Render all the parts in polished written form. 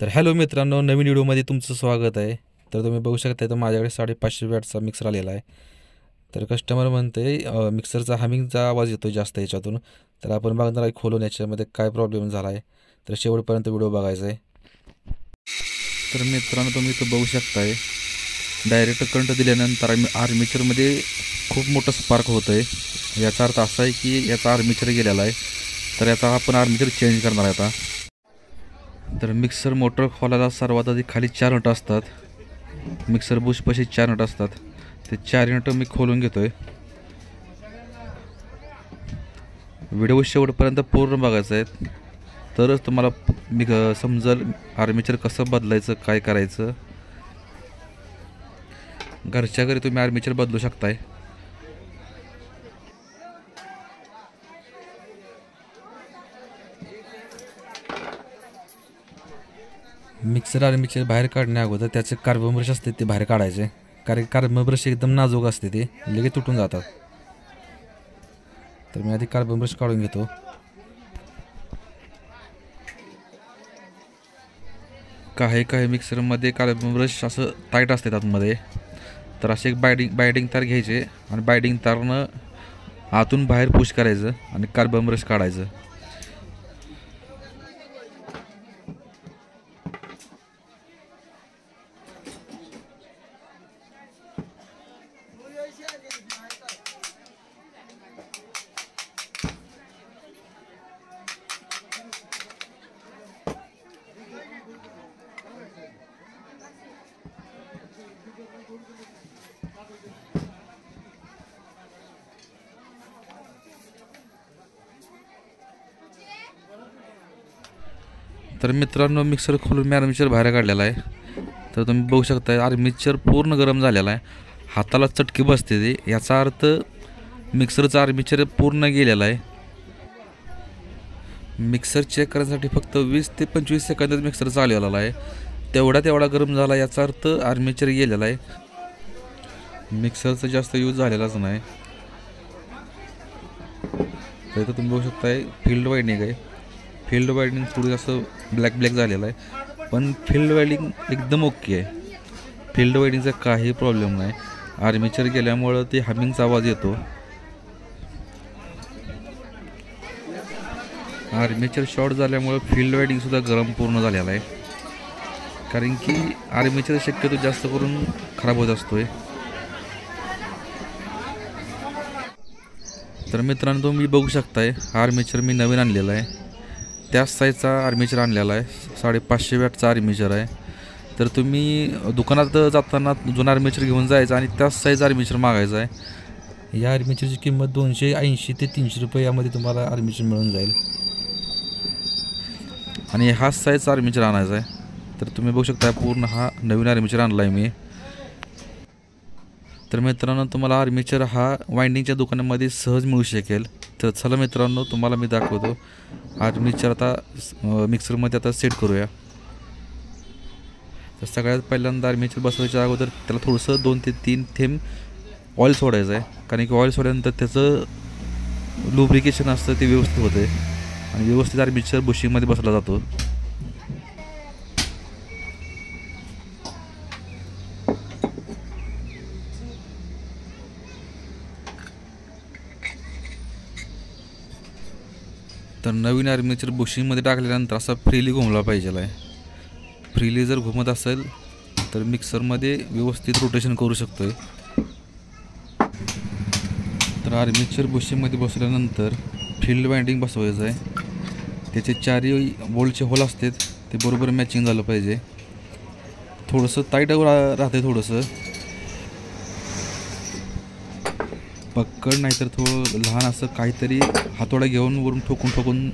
तर हॅलो मित्रांनो, नवीन व्हिडिओमध्ये तुमचं स्वागत आहे. तर तुम्ही बघू शकता तर माझ्याकडे 550 वॅटचा मिक्सर आलेला आहे. तर कस्टमर म्हणते मिक्सरचा हमिंगचा आवाज येतो जास्त याच्यातून. तर आपण बघणार आहे खोलून याच्यामध्ये काय प्रॉब्लेम झाला आहे. तर शेवटपर्यंत व्हिडिओ बघायचा आहे. तर मित्रांनो, तुम्ही इथं बघू शकताय डायरेक्ट करंट दिल्यानंतर आर्मेचरमध्ये खूप मोठं स्पार्क होतं आहे. याचा अर्थ असा आहे की याचा आर्मेचर गेलेला आहे. तर याचा आपण आर्मेचर चेंज करणार आहे आता. तर मिक्सर मोटर खोलायला सर्वात आधी खाली 4 नट असतात. मिक्सर बुशपाशी 4 नट असतात. ते 4 नट मी खोलून घेतोय. व्हिडिओ शेवटपर्यंत पूर्ण बघायचा आहे, तरच तुम्हाला समजेल आर्मेचर कसं बदलायचं, काय करायचं. घरच्या घरी तुम्ही आर्मेचर बदलू शकताय. मिक्सर आर्मेचर बाहेर काढण्या अगोदर त्याचे कार्बन ब्रश असते ते बाहेर काढायचे, कारण कार्बन ब्रश एकदम नाजूक असते, ते लगेच तुटून जातात. तर मी आधी कार्बन ब्रश काढून घेतो. काही मिक्सरमध्ये कार्बन ब्रश असं टाईट असते आतमध्ये. तर असे एक बायडिंग तार घ्यायचे आणि बायडिंग तारनं आतून बाहेर पुश करायचं आणि कार्बन ब्रश काढायचं. तर मित्रांनो, मिक्सर खोलून मी आर्मेचर बाहेर काढलेला आहे. तर तुम्ही बघू शकता आर्मेचर पूर्ण गरम झालेला आहे. हाताला चटकी बसते ते, याचा अर्थ मिक्सरचा आर्मेचर पूर्ण गेलेला आहे. मिक्सर चेक करण्यासाठी फक्त 20 ते 25 सेकंदात मिक्सर चालवलेला आहे. तेवढा गरम झाला, याचा अर्थ आर्मेचर गेलेला आहे. मिक्सरचा जास्त यूज झालेलाच नाही. तर इथं तुम्ही बघू शकताय फील्ड वायडिंग आहे. फील्ड वायडिंग थोडी असं ब्लॅक झालेलं आहे, पण फील्ड वायडिंग एकदम ओके आहे. फील्ड वायडिंगचा काही प्रॉब्लेम नाही. आर्मेचर गेल्यामुळं ते हमिंगचा आवाज येतो. आर्मेचर शॉर्ट झाल्यामुळं फील्ड वायडिंगसुद्धा गरम पूर्ण झालेला आहे, कारण की आर्मेचर शक्यतो जास्त करून खराब होत असतोय. तर मित्रांनो, तुम्ही बघू शकताय आर्मेचर मी नवीन आणलेला आहे. त्याच साईजचा आर्मेचर आणलेला आहे. 550 वॅटचा आर्मेचर आहे. तर तुम्ही दुकानात जाताना जुना आर्मेचर घेऊन जायचं आणि त्याच साईज आर्मेचर मागायचा आहे. या आर्मेचरची किंमत 280 ते 300 रुपये यामध्ये तुम्हाला आर्मेचर मिळून जाईल. आणि हाच साईजचा आर्मेचर आणायचा आहे. तर तुम्ही बघू शकता पूर्ण हा नवीन आर्मेचर आणला आहे मी. तर मित्रांनो, तुम्हाला आर्मेचर हा वाइंडिंगच्या दुकानामध्ये सहज मिळू शकेल. तर चला मित्रांनो, तुम्हाला मी दाखवतो आर्मेचर आता मिक्सरमध्ये आता सेट करूया. तर सगळ्यात पहिल्यांदा आर्मेचर बसवायच्या अगोदर त्याला थोडंसं 2 ते 3 थेंब ऑइल सोडायचं आहे, कारण की ऑइल सोडल्यानंतर त्याचं लुब्रिकेशन असतं ते व्यवस्थित होतं आहे आणि व्यवस्थित आर्मेचर बुशिंगमध्ये बसला जातो. तर नवीन आर्मेचर बुशिंगमध्ये टाकल्यानंतर असा फ्रीली घुमला पाहिजे आहे. फ्रीली जर घुमत असेल तर मिक्सरमध्ये व्यवस्थित रोटेशन करू शकतो आहे. तर आर्मेचर बुशिंगमध्ये बसल्यानंतर फील्ड वाइंडिंग बसवायचं आहे. त्याचे 4 बोल्टचे होल असतात, ते बरोबर मॅचिंग झालं पाहिजे. थोडंसं टाईट राहते, थोडंसं पक्कड, नाहीतर थोडं लहान असं काहीतरी हातोडा घेऊन वरून ठोकून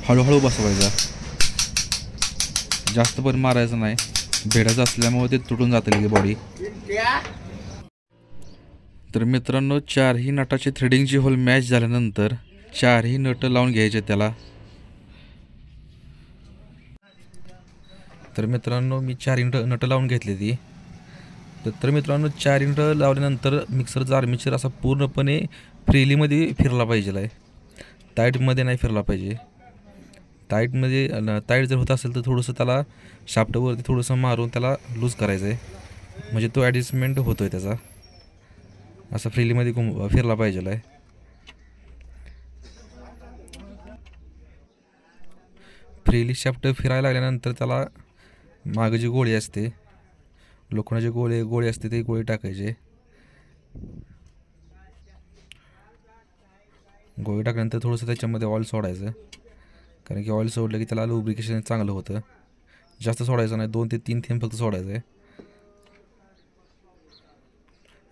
हळूहळू बसवायचा. जास्त पण मारायचं नाही, भेडाचं असल्यामुळे ते तुटून जातं की बॉडी. तर मित्रांनो, 4ही नटाची थ्रेडिंगची होल मॅच झाल्यानंतर 4ही नट लावून घ्यायचे त्याला. तर मित्रांनो, मी 4 नट लावून घेतली ती. तर मित्रांनो, 4 नट लावल्यानंतर मिक्सरचा आर्मेचर असा पूर्णपणे फ्रीलीमध्ये फिरला पाहिजे आहे, टाईटमध्ये नाही फिरला पाहिजे. टाईट जर होत असेल तर थोडंसं त्याला शाफ्टवरती थोडंसं मारून त्याला लूज करायचं आहे, म्हणजे तो ॲडजस्टमेंट होतो आहे त्याचा. असं फ्रीलीमध्ये फिरला पाहिजे आहे. फ्रीली शाफ्ट फिरायला लागल्यानंतर त्याला मागं जी गोळी असते, लोखंडाची गोळी असते, ती गोळी टाकायची. गोळी टाकल्यानंतर थोडंसं त्याच्यामध्ये ऑइल सोडायचं, कारण की ऑइल सोडलं की त्याला लुब्रिकेशन चांगलं होतं. जास्त सोडायचं नाही, 2 ते 3 थेंब फक्त सोडायचं आहे.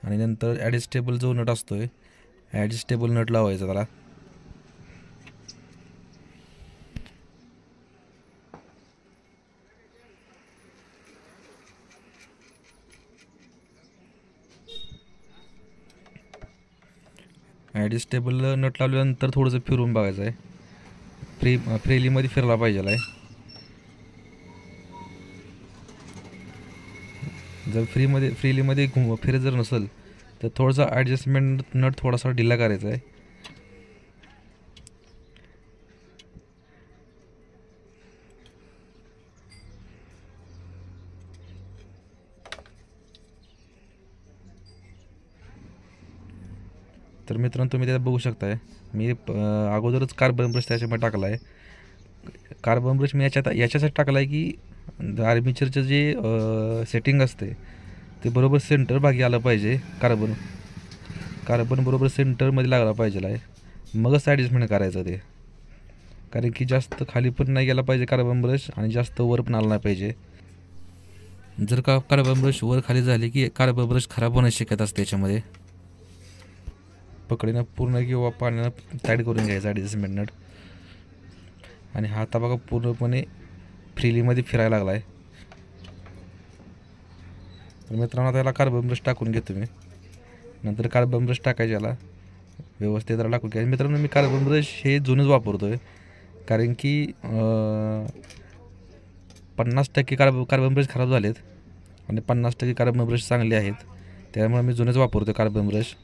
आणि नंतर ॲडजस्टेबल जो नट असतो आहे, ॲडजस्टेबल नट लावायचा त्याला. ॲडजस्टेबल नट लावल्यानंतर थोडंसं फिरून बघायचं आहे. फ्रीलीमध्ये फिरला पाहिजे आहे. जर फ्रीलीमध्ये फिरत जर नसेल तर थोडासा ॲडजस्टमेंट नट थोडासा ढिला करायचा आहे. तर मित्रांनो, तुम्ही त्यात बघू शकताय, मी अगोदरच कार्बन ब्रश त्याच्यामध्ये टाकला आहे. कार्बन ब्रश मी याच्यासाठी टाकला आहे की आर्मेचरचं जे सेटिंग असते ते बरोबर सेंटर भागी आलं पाहिजे. कार्बन बरोबर सेंटरमध्ये लागला पाहिजे आहे, मगच ॲडजस्टमेंट करायचं ते. कारण की जास्त खाली पण नाही गेला पाहिजे कार्बन ब्रश आणि जास्त वर पण आला नाही पाहिजे. जर का कार्बन ब्रश वर खाली झाले की कार्बन ब्रश खराब होण्याची शक्यता असते. त्याच्यामध्ये पकडीनं पूर्ण किंवा पाण्यानं टाईट करून घ्यायचं ॲडजस्टमेंट नट. आणि हा आता बघा पूर्णपणे फ्रीलीमध्ये फिरायला लागला आहे. तर मित्रांनो, त्याला कार्बन ब्रश टाकून घेतो मी. नंतर कार्बन ब्रश टाकायचे, याला व्यवस्थित त्याला टाकून घ्यायचं. मित्रांनो, मी कार्बन ब्रश हे जुनच वापरतो आहे, कारण की 50% कार्बन ब्रश खराब झालेत आणि 50% कार्बन ब्रश चांगले आहेत. त्यामुळे मी जुनच वापरतो कार्बन ब्रश.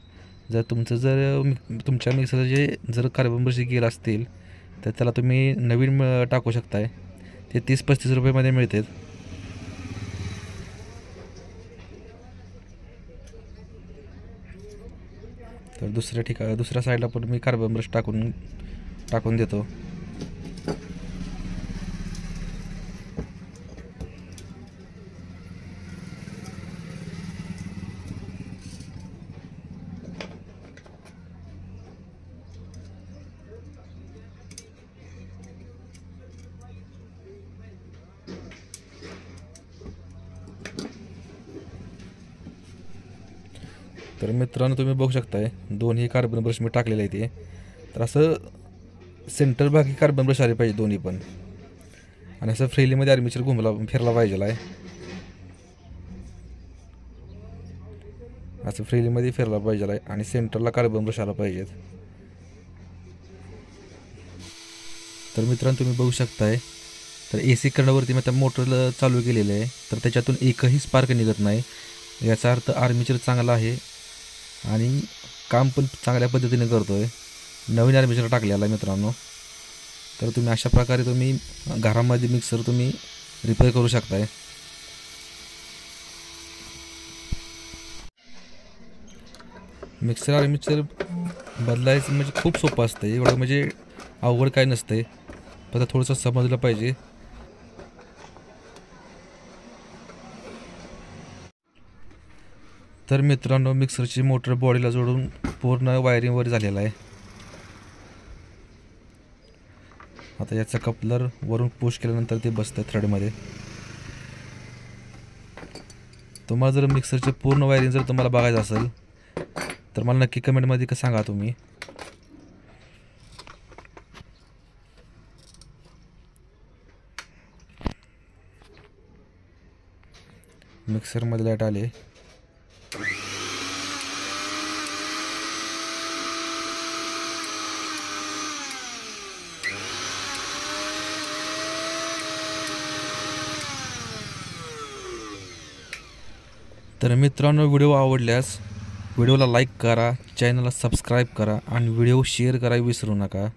जर तुमच्या मिक्सरचे जर कार्बन ब्रश गेले असतील तर त्याला तुम्ही नवीन टाकू शकताय. ते 30-35 रुपयामध्ये मिळतात. तर दुसऱ्या साईडला पण मी कार्बन ब्रश टाकून देतो. तर मित्रांनो, तुम्ही बघू शकताय, दोन्ही कार्बन ब्रश मी टाकलेले आहे. ते तर असं सेंटर भागी कार्बन ब्रश आले पाहिजे दोन्ही पण. आणि असं फ्रीलीमध्ये आर्मेचर फिरला पाहिजे आहे. असं फ्रीलीमध्ये फिरला पाहिजे आहे आणि सेंटरला कार्बन ब्रश आला पाहिजेत. तर मित्रांनो, तुम्ही बघू शकताय, तर AC करण्यावरती मी आता मोटर चालू केलेलं आहे. तर त्याच्यातून एकही स्पार्क निघत नाही. याचा अर्थ आर्मेचर चांगला आहे आणि काम पण चांगल्या पद्धतीने करतो आहे. नवीन आर्मेचर टाकलेला आहे मित्रांनो. तर तुम्ही अशा प्रकारे तुम्ही घरामध्ये मिक्सर तुम्ही रिपेअर करू शकताय. मिक्सर आर्मेचर बदलायचं म्हणजे खूप सोपं असतं. एवढं म्हणजे अवघड काय नसतं, फक्त थोडंसं समजलं पाहिजे. तर मित्रांनो, मिक्सरची मोटर बॉडीला जोडून पूर्ण वायरिंगवर झालेला आहे. आता याचा कपलर वरून पुश केल्यानंतर ते बसतं थ्रेडमध्ये. तुम्हाला जर मिक्सरचे पूर्ण वायरिंग जर तुम्हाला बघायचं असेल तर मला नक्की कमेंटमध्ये सांगा तुम्ही. मिक्सरमध्ये लाईट आले. तर मित्रांनो, व्हिडिओ आवडल्यास व्हिडिओला लाईक करा, चॅनलला सबस्क्राईब करा आणि व्हिडिओ शेअर करायला विसरू नका.